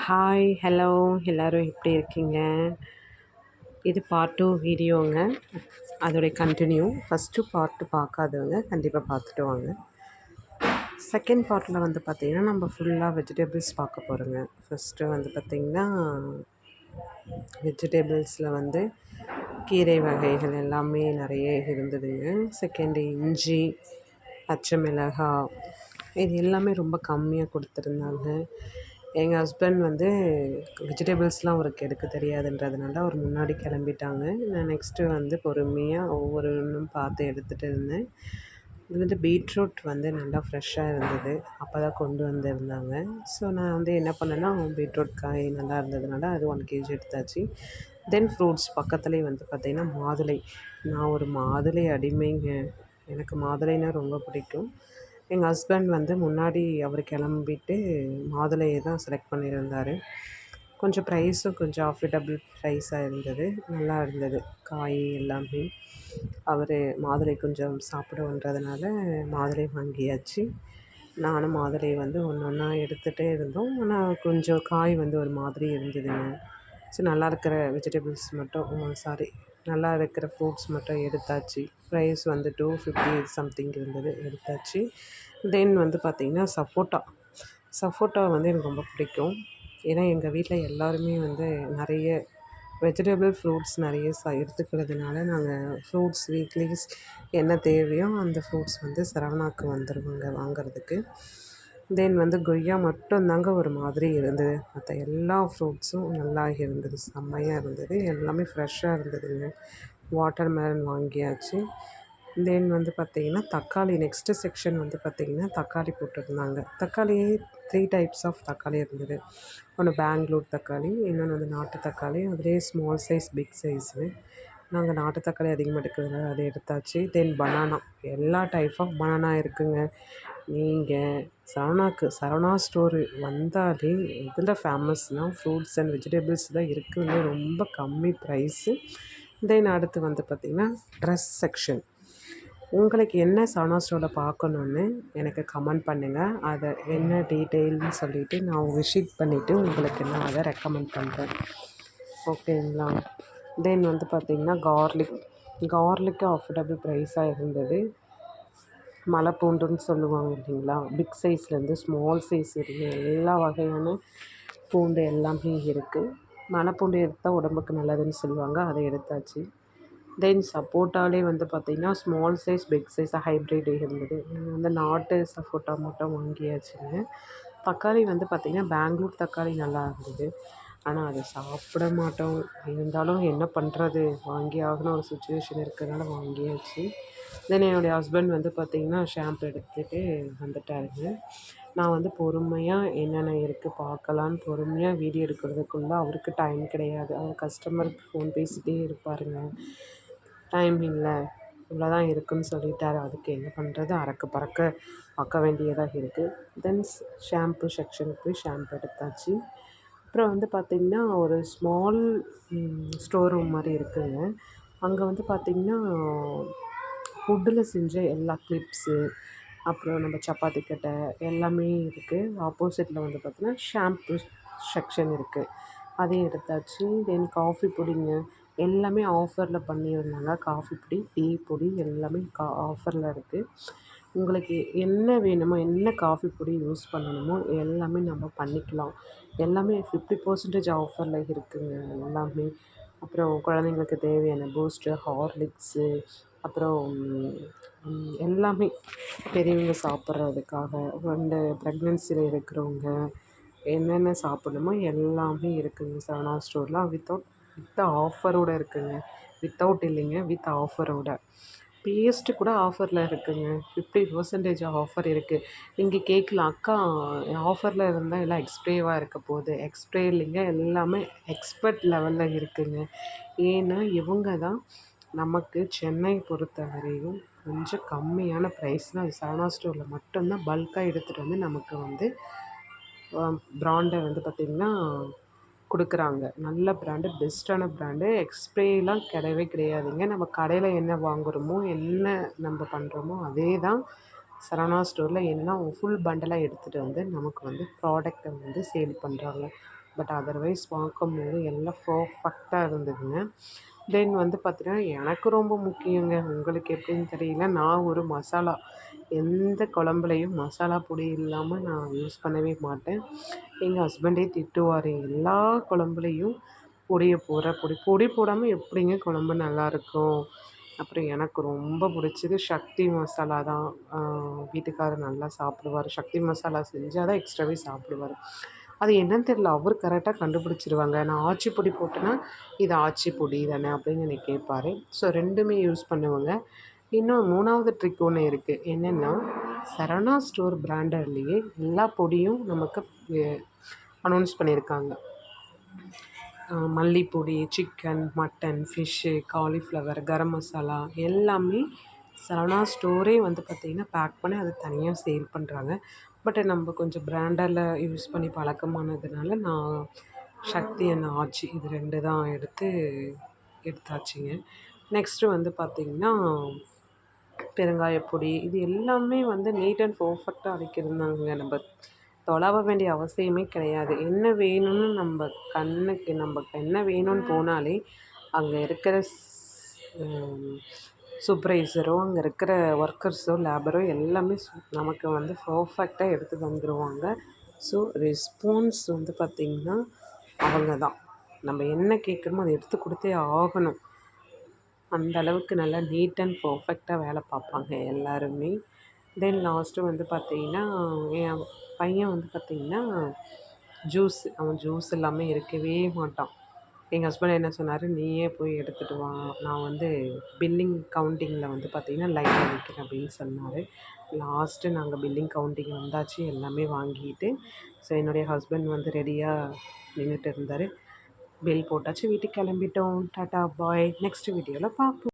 Hi hello எல்லோரும் எப்படி இருக்கீங்க? இது பார்ட் 2 வீடியோங்க. அதோடைய கண்டினியூ. ஃபஸ்ட்டு பார்ட்டு பார்க்காதவங்க கண்டிப்பாக பார்த்துட்டு வாங்க. செகண்ட் பார்ட்டில் வந்து பார்த்திங்கன்னா நம்ம ஃபுல்லாக வெஜிடபிள்ஸ் பார்க்க போகிறோங்க. ஃபஸ்ட்டு வந்து பார்த்திங்கன்னா வெஜிடபிள்ஸில் வந்து கீரை வகைகள் எல்லாமே நிறைய இருந்ததுங்க. செகண்டு இஞ்சி, பச்சை மிளகாய் இது எல்லாமே ரொம்ப கம்மியாக கொடுத்துருந்தாங்க. எங்கள் ஹஸ்பண்ட் வந்து வெஜிடபிள்ஸ்லாம் அவருக்கு எடுக்க தெரியாதுன்றதுனால அவர் முன்னாடி கிளம்பிட்டாங்க. நான் நெக்ஸ்ட்டு வந்து பொறுமையாக ஒவ்வொன்றும் பார்த்து எடுத்துகிட்டு இருந்தேன். இது வந்து பீட்ரூட் வந்து நல்லா ஃப்ரெஷ்ஷாக இருந்தது. அப்போ தான் கொண்டு வந்திருந்தாங்க. ஸோ நான் வந்து என்ன பண்ணேன்னா, பீட்ரூட் காய் நல்லா இருந்ததுனால அது 1 kg எடுத்தாச்சு. தென் ஃப்ரூட்ஸ் பக்கத்துலேயே வந்து பார்த்திங்கன்னா மாதுளை. நான் ஒரு மாதுளை அடிமைங்க. எனக்கு மாதுளைன்னா ரொம்ப பிடிக்கும். எங்கள் ஹஸ்பண்ட் வந்து முன்னாடி அவர் கிளம்பிட்டு மாதுளையை தான் செலக்ட் பண்ணியிருந்தார். கொஞ்சம் ப்ரைஸும் கொஞ்சம் அஃபோர்டபுள் ப்ரைஸாக இருந்தது. நல்லா இருந்தது காய் எல்லாமே. அவர் மாதுளை கொஞ்சம் சாப்பிடுன்றதுனால மாதுளை வாங்கியாச்சு. நானும் மாதுளை வந்து ஒன்று ஒன்றா எடுத்துகிட்டே இருந்தோம். ஆனால் கொஞ்சம் காய் வந்து ஒரு மாதிரி இருந்ததுங்க. ஸோ நல்லா இருக்கிற வெஜிடபிள்ஸ் மட்டும் நல்லா இருக்கிற ஃப்ரூட்ஸ் மட்டும் எடுத்தாச்சு. ப்ரைஸ் வந்து 250 சம்திங் இருந்தது, எடுத்தாச்சு. தென் வந்து பார்த்திங்கன்னா சப்போட்டா வந்து எனக்கு ரொம்ப பிடிக்கும். ஏன்னா எங்கள் வீட்டில் எல்லாருமே வந்து நிறைய வெஜிடபிள் ஃப்ரூட்ஸ் நிறைய எடுத்துக்கிறதுனால நாங்கள் ஃப்ரூட்ஸ் வீக்லிஸ் என்ன தேவையோ அந்த ஃப்ரூட்ஸ் வந்து சரவணாவுக்கு வந்துடுவோங்க வாங்கிறதுக்கு. தென் வந்து கொய்யா மட்டும்தாங்க ஒரு மாதிரி இருந்தது. மற்ற எல்லா ஃப்ரூட்ஸும் நல்லா இருந்தது, செம்மையாக இருந்தது, எல்லாமே ஃப்ரெஷ்ஷாக இருந்ததுங்க. வாட்டர் மெலன் வாங்கியாச்சு. தென் வந்து பார்த்திங்கன்னா தக்காளி நெக்ஸ்ட்டு செக்ஷன் வந்து பார்த்திங்கன்னா தக்காளி போட்டிருந்தாங்க. தக்காளியே 3 டைப்ஸ் ஆஃப் தக்காளி இருந்தது. ஒன்று பெங்களூர் தக்காளி, இன்னொன்று வந்து நாட்டு தக்காளி, அதுலேயே ஸ்மால் சைஸ் பிக் சைஸு. நாங்கள் நாட்டு தக்காளி அதிகமாக எடுக்கிறதுனால அதை எடுத்தாச்சு. தென் பனானா, எல்லா டைப் ஆஃப் பனானா இருக்குங்க. நீங்கள் சரவணா ஸ்டோரு வந்தாலே இதில் ஃபேமஸ்னால் ஃப்ரூட்ஸ் அண்ட் வெஜிடபிள்ஸ் தான் இருக்குதுங்க. ரொம்ப கம்மி ப்ரைஸு. தென் அடுத்து வந்து பார்த்திங்கன்னா ட்ரெஸ் செக்ஷன். உங்களுக்கு என்ன சரவணா ஸ்டோரில் பார்க்கணுன்னு எனக்கு கமெண்ட் பண்ணுங்கள். அதை என்ன டீட்டெயில்னு சொல்லிவிட்டு நான் விசிட் பண்ணிவிட்டு உங்களுக்கு நான் அதை ரெக்கமெண்ட் பண்ணுறேன். ஓகேங்களா? தென் வந்து பார்த்திங்கன்னா கார்லிக்கு அஃபோர்டபுள் ப்ரைஸாக இருந்தது. மலைப்பூண்டுன்னு சொல்லுவாங்க இல்லைங்களா, பிக் சைஸ்லேருந்து ஸ்மால் சைஸ் இருக்குது. எல்லா வகையான பூண்டு எல்லாமே இருக்குது. மலைப்பூண்டு எடுத்தால் உடம்புக்கு நல்லதுன்னு சொல்லுவாங்க, அதை எடுத்தாச்சு. தென் சப்போட்டாலே வந்து பார்த்திங்கன்னா small size big size hybrid இருந்தது. வந்து நாட்டு சப்போட்டா மட்டும் வாங்கியாச்சுங்க. தக்காளி வந்து பார்த்திங்கன்னா பெங்களூர் தக்காளி நல்லா இருந்தது. ஆனால் அதை சாப்பிட மாட்டோம். இருந்தாலும் என்ன பண்ணுறது, வாங்கி ஆகணும் ஒரு சுச்சுவேஷன் இருக்கிறதுனால வாங்கியாச்சு. தென் என்னுடைய ஹஸ்பண்ட் வந்து பார்த்திங்கன்னா ஷாம்பு எடுத்துகிட்டு வந்துட்டாருங்க. நான் வந்து பொறுமையாக என்னென்ன இருக்குது பார்க்கலான்னு பொறுமையாக வீடியோ எடுக்கிறதுக்குள்ளே அவருக்கு டைம் கிடையாது. அவர் கஸ்டமருக்கு ஃபோன் பேசிகிட்டே இருப்பாருங்க. டைம் இல்லை, இவ்வளோ தான் இருக்குதுன்னு சொல்லிட்டாரு. அதுக்கு என்ன பண்ணுறது, அறக்க பறக்க பார்க்க வேண்டியதாக இருக்குது. தென் ஷாம்பு செக்ஷனுக்கு போய் ஷாம்பு எடுத்தாச்சு. அப்புறம் வந்து பார்த்திங்கன்னா ஒரு ஸ்மால் ஸ்டோர் ரூம் மாதிரி இருக்குதுங்க. அங்கே வந்து பார்த்திங்கன்னா வுட்டில் செஞ்ச எல்லா கிளிப்ஸு, அப்புறம் நம்ம சப்பாத்தி கட்டை எல்லாமே இருக்குது. ஆப்போசிட்டில் வந்து பார்த்திங்கன்னா ஷாம்பு செக்ஷன் இருக்குது, அதையும் எடுத்தாச்சு. தென் காஃபி பொடிங்க எல்லாமே ஆஃபரில் பண்ணியிருந்தாங்க. காஃபி பொடி, டீ பொடி எல்லாமே ஆஃபரில் இருக்குது. உங்களுக்கு என்ன வேணுமோ, என்ன காஃபி பொடி யூஸ் பண்ணணுமோ எல்லாமே நம்ம பண்ணிக்கலாம். எல்லாமே 50% ஆஃபரில் இருக்குதுங்க எல்லாமே. அப்புறம் குழந்தைங்களுக்கு தேவையான பூஸ்ட்டு, ஹார்லிக்ஸு, அப்புறம் எல்லாமே பெரியவங்க சாப்பிட்றதுக்காக, வந்து ப்ரெக்னென்சியில் இருக்கிறவங்க என்னென்ன சாப்பிடணுமோ எல்லாமே இருக்குதுங்க சரவணா ஸ்டோரில். வித் ஆஃபரோடு இருக்குதுங்க. வித்தவுட் இல்லைங்க, வித் ஆஃபரோட. பேஸ்ட்டு கூட ஆஃபரில் இருக்குதுங்க. 50% ஆஃபர் இருக்குது. நீங்கள் கேட்கலாம், அக்கா ஆஃபரில் இருந்தால் எல்லாம் எக்ஸ்பைரியாக இருக்க போகுது. எக்ஸ்பைரி இல்லைங்க, எல்லாமே எக்ஸ்பர்ட் லெவலில் இருக்குதுங்க. ஏன்னா இவங்க தான் நமக்கு சென்னை பொறுத்த வரையும் கொஞ்சம் கம்மியான ப்ரைஸ்னால் சரவணா ஸ்டோரில் மட்டும்தான் பல்காக எடுத்துகிட்டு வந்து நமக்கு வந்து ப்ராண்டை வந்து பார்த்திங்கன்னா கொடுக்குறாங்க. நல்ல ப்ராண்டு, பெஸ்ட்டான ப்ராண்டு. எக்ஸ்பைரிலாம் கிடையவே கிடையாதுங்க. நம்ம கடையில் என்ன வாங்குகிறோமோ, என்ன நம்ம பண்ணுறோமோ அதே தான் சரவணா ஸ்டோரில். என்னென்னா ஃபுல் பண்டலாக எடுத்துகிட்டு வந்து நமக்கு வந்து ப்ராடக்டை வந்து சேல் பண்ணுறாங்க. பட் அதர்வைஸ் பார்க்கும்போது எல்லாம் பர்ஃபெக்டாக இருந்ததுங்க. தென் வந்து பார்த்தீங்கன்னா எனக்கு ரொம்ப முக்கியங்க, உங்களுக்கு எப்படின்னு தெரியல, நான் ஒரு மசாலா எந்த குழம்புலையும் மசாலா பொடி இல்லாமல் நான் யூஸ் பண்ணவே மாட்டேன். எங்கள் ஹஸ்பண்டே திட்டுவார், எல்லா குழம்புலையும் பொடியை பொடி போடாமல் எப்படிங்க குழம்பு நல்லாயிருக்கும். அப்புறம் எனக்கு ரொம்ப பிடிச்சது சக்தி மசாலா தான். வீட்டுக்காரர் நல்லா சாப்பிடுவார், சக்தி மசாலா செஞ்சால் தான் எக்ஸ்ட்ராவே சாப்பிடுவார். அது என்னன்னு தெரியல, அவர் கரெக்டாக கண்டுபிடிச்சிருவாங்க. நான் ஆச்சி பொடி போட்டேன்னா இது ஆச்சி பொடி தானே அப்படின்னு என்னை கேட்பார். ஸோ ரெண்டுமே யூஸ் பண்ணுவேங்க. இன்னும் 3வது ட்ரிக் ஒன்று இருக்குது. என்னென்னா, சரவணா ஸ்டோர் பிராண்டட்லேயே எல்லா பொடியும் நமக்கு அனௌன்ஸ் பண்ணியிருக்காங்க. மல்லிப்பொடி, chicken, mutton, fish, cauliflower, garam masala எல்லாமே சரவணா ஸ்டோரே வந்து பார்த்திங்கன்னா பேக் பண்ணி அதை தனியாக சேல் பண்ணுறாங்க. பட் நம்ம கொஞ்சம் பிராண்டடில் யூஸ் பண்ணி பழக்கமானதுனால நான் சக்தி அண்ட் ஆச்சி இது 2 தான் எடுத்தாச்சுங்க. நெக்ஸ்ட்டு வந்து பார்த்திங்கன்னா பெருங்காயப்பொடி, இது எல்லாமே வந்து நீட் அண்ட் பர்ஃபெக்டாக அரைக்கிறதுதாங்க. நம்ம தொலைவ வேண்டிய அவசியமே கிடையாது. என்ன வேணும்னு நமக்கு என்ன வேணும்னு போனாலே அங்கே இருக்கிற சூப்பர்வைசரோ, அங்கே இருக்கிற ஒர்க்கர்ஸோ, லேபரோ எல்லாமே நமக்கு வந்து பர்ஃபெக்டாக எடுத்து தந்துடுவாங்க. ஸோ ரெஸ்பான்ஸ் வந்து பார்த்திங்கன்னா அவங்க தான். நம்ம என்ன கேட்குறோமோ அதை எடுத்து கொடுத்தே ஆகணும். அந்த அளவுக்கு நல்லா நீட் அண்ட் பர்ஃபெக்டாக வேலை பார்ப்பாங்க எல்லாருமே. தென் லாஸ்ட்டு வந்து பார்த்திங்கன்னா என் பையன் வந்து பார்த்திங்கன்னா அவன் ஜூஸ் இல்லாமல் இருக்கவே மாட்டான். எங்கள் ஹஸ்பண்ட் என்ன சொன்னார், நீயே போய் எடுத்துகிட்டு வா, நான் வந்து பில்லிங் கவுண்டிங்கில் வந்து பார்த்திங்கன்னா லைனில் நிற்கிறேன் அப்படின்னு சொன்னார். லாஸ்ட்டு நாங்கள் பில்லிங் கவுண்டிங் வந்தாச்சு, எல்லாமே வாங்கிட்டு. ஸோ என்னுடைய ஹஸ்பண்ட் வந்து ரெடியாக நின்றுட்டு இருந்தார். பில் போட்டாச்சு, வீட்டுக்கு கிளம்பிட்டோம். டாட்டா பாய். நெக்ஸ்ட் வீடியோவில் பார்ப்போம்.